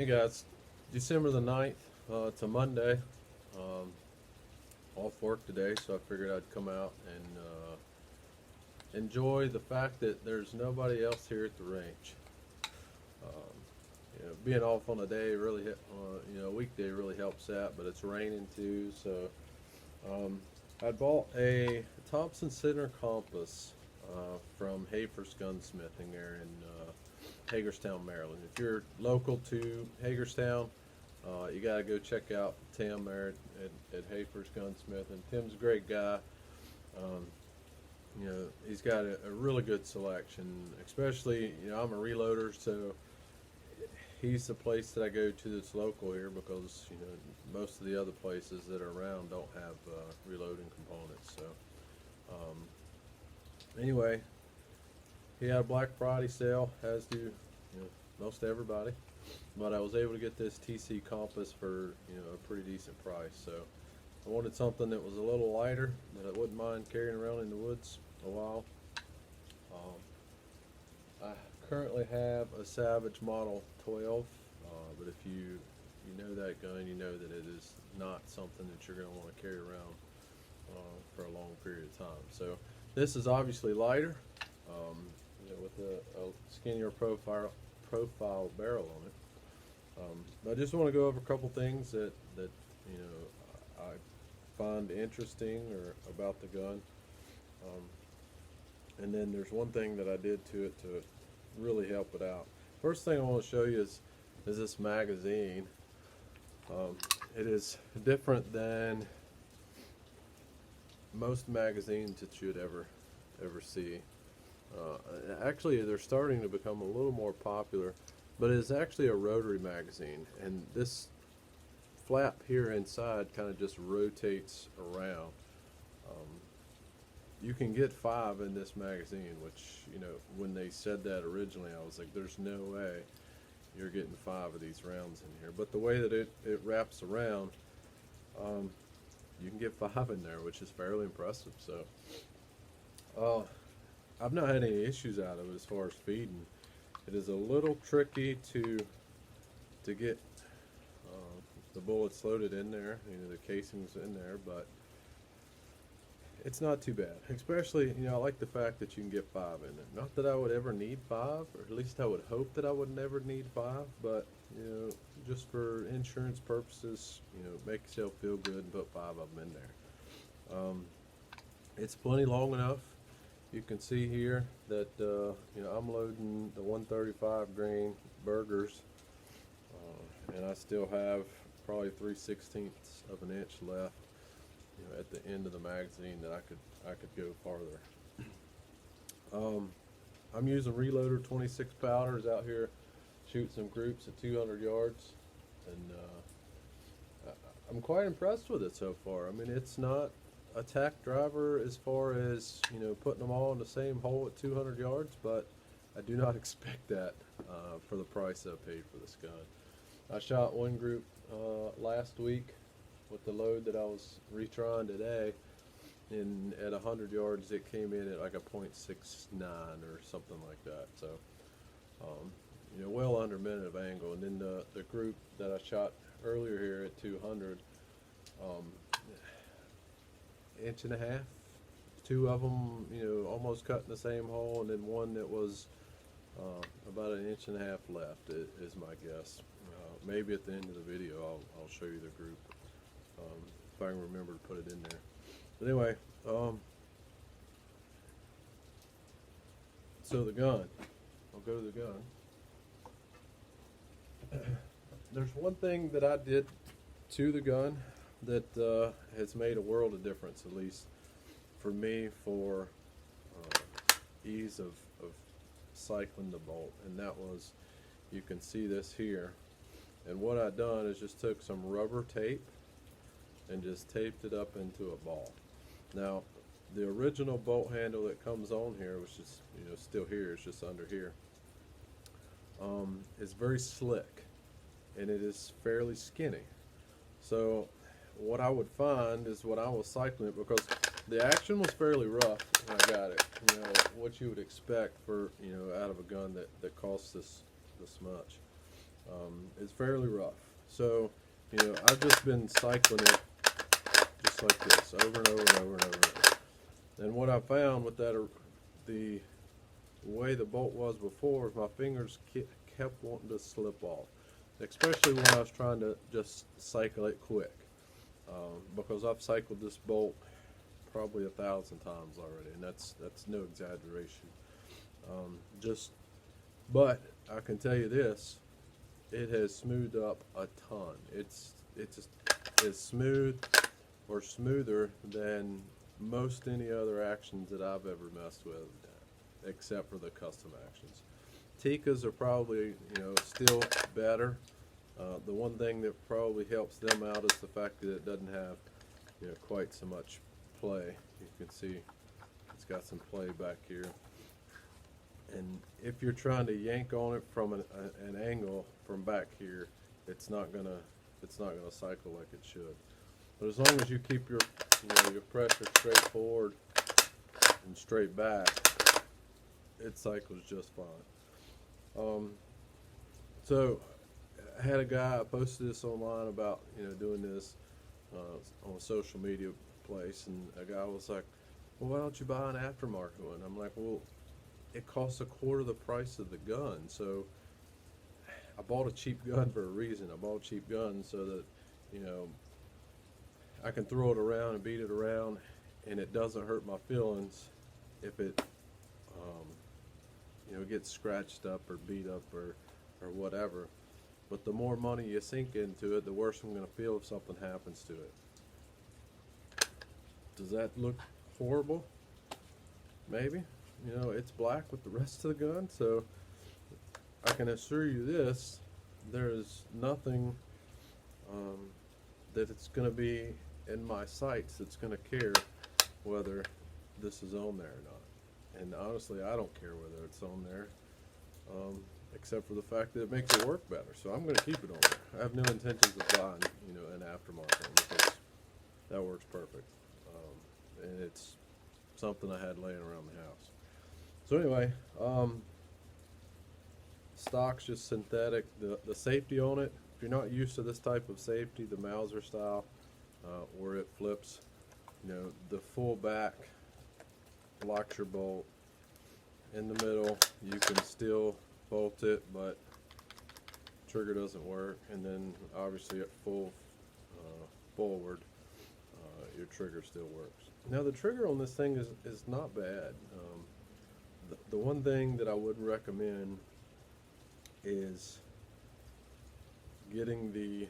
Hey guys, December the 9th, it's a Monday. Um, Off work today, so I figured I'd come out and enjoy the fact that there's nobody else here at the range. Um, Being off on a day really, a weekday really helps out, but it's raining too, so I bought a Thompson Center compass from Hafer's Gunsmithing there in Hagerstown, Maryland. If you're local to Hagerstown, you got to go check out Tim there at Hafer's Gunsmith. And Tim's a great guy. Um, he's got a really good selection, especially, I'm a reloader, so he's the place that I go to that's local here because, most of the other places that are around don't have reloading components. So, anyway, he had a Black Friday sale, as do, most everybody. But I was able to get this TC compass for, a pretty decent price. So I wanted something that was a little lighter, that I wouldn't mind carrying around in the woods a while. I currently have a Savage Model 12, but if you know that gun, you know that it is not something that you're going to want to carry around for a long period of time. So this is obviously lighter, with a skinnier profile barrel on it. I just want to go over a couple things that I find interesting or about the gun, and then there's one thing that I did to it to really help it out. First thing I want to show you is this magazine. It is different than most magazines that you'd ever see. Actually, they're starting to become a little more popular, but it's actually a rotary magazine, and this flap here inside kind of just rotates around. You can get 5 in this magazine, which, when they said that originally, I was like, there's no way you're getting 5 of these rounds in here. But the way that it wraps around, you can get 5 in there, which is fairly impressive. So I've not had any issues out of it as far as feeding. It is a little tricky to get the bullets loaded in there, the casings in there, but it's not too bad. Especially, I like the fact that you can get 5 in it. Not that I would ever need 5, or at least I would hope that I would never need 5, but, just for insurance purposes, make yourself feel good and put 5 of them in there. It's plenty long enough. You can see here that, I'm loading the 135 grain burgers, and I still have probably 3/16 of an inch left, at the end of the magazine that I could go farther. I'm using Reloader 26 powders out here, shooting some groups at 200 yards, and I'm quite impressed with it so far. I mean, it's not a tack driver as far as putting them all in the same hole at 200 yards, but I do not expect that for the price I paid for this gun. I shot one group last week with the load that I was retrying today, and at 100 yards it came in at like a .69 or something like that. So well under a minute of angle. And then the group that I shot earlier here at 200, inch and a half, 2 of them almost cut in the same hole, and then one that was about an inch and a half left is my guess. Maybe at the end of the video I'll show you the group, if I can remember to put it in there. But anyway, so the gun, I'll go to the gun. There's one thing that I did to the gun that has made a world of difference, at least for me, for ease of cycling the bolt, and that was, you can see this here, and what I done is just took some rubber tape and just taped it up into a ball. Now, the original bolt handle that comes on here, which is still here, it's just under here, is very slick, and it is fairly skinny. So what I would find is when I was cycling it, because the action was fairly rough when I got it, what you would expect for out of a gun that costs this much. It's fairly rough. So, I've just been cycling it just like this, over and over and over and over and over. And what I found with that, the way the bolt was before, is my fingers kept wanting to slip off, especially when I was trying to just cycle it quick, because I've cycled this bolt probably 1,000 times already, and that's no exaggeration. But I can tell you this: it has smoothed up a ton. It's just as smooth or smoother than most any other actions that I've ever messed with, except for the custom actions. Tikas are probably, still better. The one thing that probably helps them out is the fact that it doesn't have, quite so much play. You can see it's got some play back here. And if you're trying to yank on it from an angle from back here, it's not gonna cycle like it should. But as long as you keep your pressure straight forward and straight back, it cycles just fine. So I had a guy, I posted this online about doing this on a social media place, and a guy was like, well, why don't you buy an aftermarket one? I'm like, well, it costs a quarter the price of the gun. So I bought a cheap gun for a reason. I bought a cheap gun so that I can throw it around and beat it around, and it doesn't hurt my feelings if it gets scratched up or beat up or whatever. But the more money you sink into it, the worse I'm going to feel if something happens to it. Does that look horrible? Maybe. It's black with the rest of the gun, so I can assure you this: there is nothing that it's going to be in my sights that's going to care whether this is on there or not. And honestly, I don't care whether it's on there, except for the fact that it makes it work better. So I'm going to keep it on there. I have no intentions of buying, an aftermarket one, because that works perfect, and it's something I had laying around the house. So anyway, stock's just synthetic. The safety on it, if you're not used to this type of safety, the Mauser style, where it flips, the full back locks your bolt. In the middle, you can still bolt it, but trigger doesn't work. And then obviously at full forward, your trigger still works. Now the trigger on this thing is not bad. The one thing that I would recommend is getting the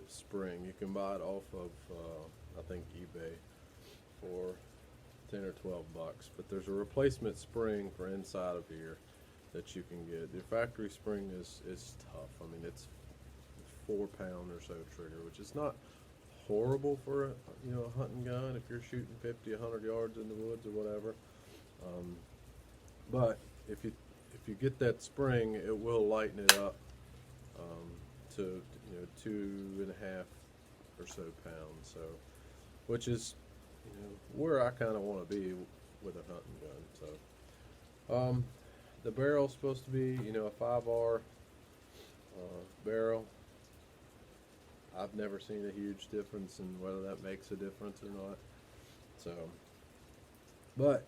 spring. You can buy it off of I think eBay for 10 or 12 bucks, but there's a replacement spring for inside of here that you can get. The factory spring is tough. I mean, it's 4-pound or so trigger, which is not horrible for a hunting gun if you're shooting 50, 100 yards in the woods or whatever. But if you get that spring, it will lighten it up to 2.5 or so pounds. So, which is where I kind of want to be with a hunting gun. So, the barrel's supposed to be a 5R barrel. I've never seen a huge difference in whether that makes a difference or not. So, but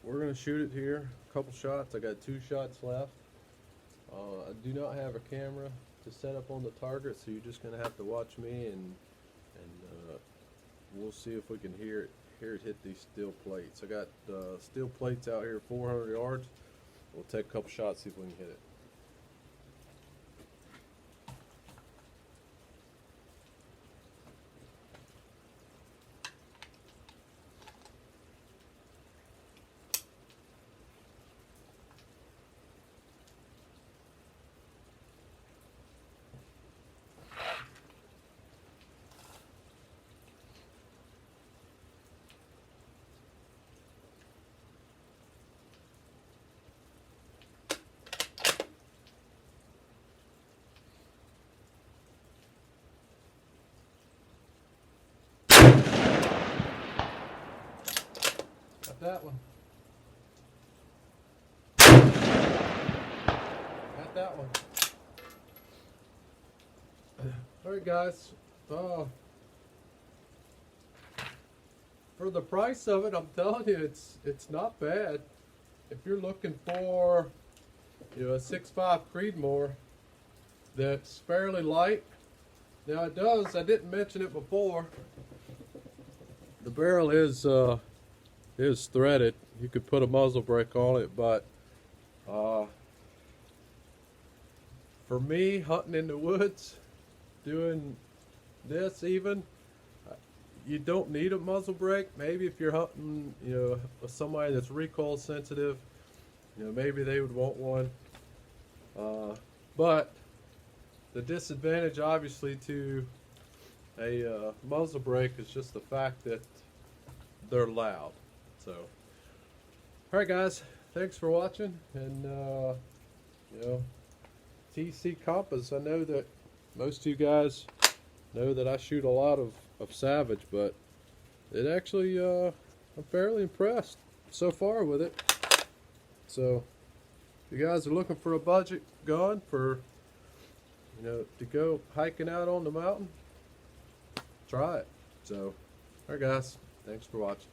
we're going to shoot it here. A couple shots. I got 2 shots left. I do not have a camera to set up on the target, so you're just going to have to watch me, and we'll see if we can hear it hit these steel plates. I got steel plates out here 400 yards. We'll take a couple shots, see if we can hit it. That one. Got that one. Alright guys, for the price of it, I'm telling you, it's not bad. If you're looking for, you know, a 6.5 Creedmoor that's fairly light. Now it does, I didn't mention it before, the barrel is threaded. You could put a muzzle brake on it, but for me, hunting in the woods, doing this even, you don't need a muzzle brake. Maybe if you're hunting, you know, with somebody that's recoil sensitive, you know, maybe they would want one. But the disadvantage, obviously, to a muzzle brake is just the fact that they're loud. So, all right, guys, thanks for watching, and you know, TC Compass. I know that most of you guys know that I shoot a lot of Savage, but it actually, I'm fairly impressed so far with it. So, if you guys are looking for a budget gun for, you know, to go hiking out on the mountain, try it. So, all right, guys, thanks for watching.